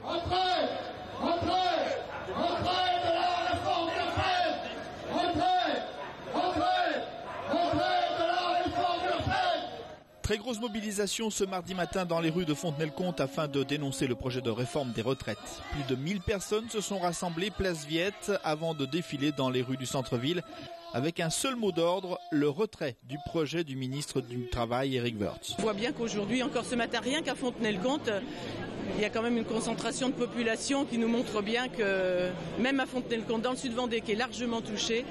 Retrait de la réforme des retraites. Retrait de la réforme des retraites. Très grosse mobilisation ce mardi matin dans les rues de Fontenay-le-Comte afin de dénoncer le projet de réforme des retraites. Plus de 1000 personnes se sont rassemblées place Viette avant de défiler dans les rues du centre-ville avec un seul mot d'ordre, le retrait du projet du ministre du Travail, Éric Woerth. On voit bien qu'aujourd'hui, encore ce matin, rien qu'à Fontenay-le-Comte, il y a quand même une concentration de population qui nous montre bien que même à Fontenay-le-Comte, dans le Sud-Vendée, qui est largement touché,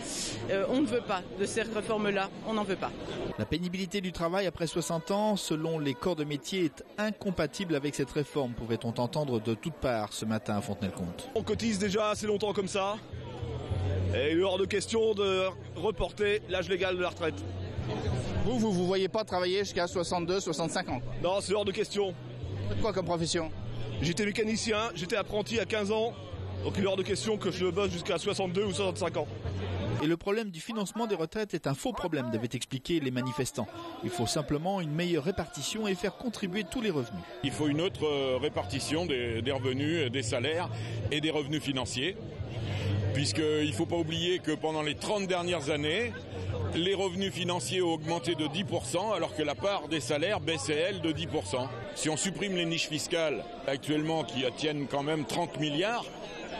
on ne veut pas de ces réformes-là, on n'en veut pas. La pénibilité du travail après 60 ans, selon les corps de métier, est incompatible avec cette réforme, pouvait-on entendre de toutes parts ce matin à Fontenay-le-Comte. On cotise déjà assez longtemps comme ça, et il est hors de question de reporter l'âge légal de la retraite. Vous voyez pas travailler jusqu'à 62, 65 ans? Non, c'est hors de question. Faites quoi comme profession? J'étais mécanicien, j'étais apprenti à 15 ans, donc il est hors de question que je bosse jusqu'à 62 ou 65 ans. Et le problème du financement des retraites est un faux problème, devaient expliquer les manifestants. Il faut simplement une meilleure répartition et faire contribuer tous les revenus. Il faut une autre répartition des revenus, des salaires et des revenus financiers. Puisqu'il ne faut pas oublier que pendant les 30 dernières années, les revenus financiers ont augmenté de 10%, alors que la part des salaires baissait, elle, de 10%. Si on supprime les niches fiscales actuellement qui tiennent quand même 30 milliards,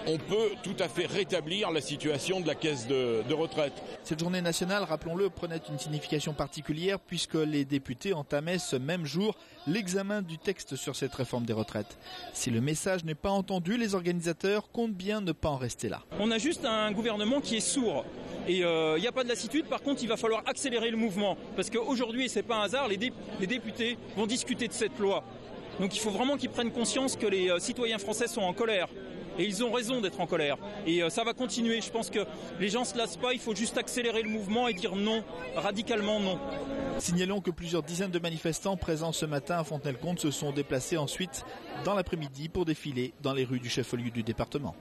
on peut tout à fait rétablir la situation de la caisse de retraite. Cette journée nationale, rappelons-le, prenait une signification particulière puisque les députés entamaient ce même jour l'examen du texte sur cette réforme des retraites. Si le message n'est pas entendu, les organisateurs comptent bien ne pas en rester là. On a juste un gouvernement qui est sourd. Et il n'y a pas de lassitude, par contre il va falloir accélérer le mouvement. Parce qu'aujourd'hui, c'est pas un hasard, les députés vont discuter de cette loi. Donc il faut vraiment qu'ils prennent conscience que les citoyens français sont en colère. Et ils ont raison d'être en colère. Et ça va continuer. Je pense que les gens ne se lassent pas. Il faut juste accélérer le mouvement et dire non, radicalement non. Signalons que plusieurs dizaines de manifestants présents ce matin à Fontenay-le-Comte se sont déplacés ensuite dans l'après-midi pour défiler dans les rues du chef-lieu du département.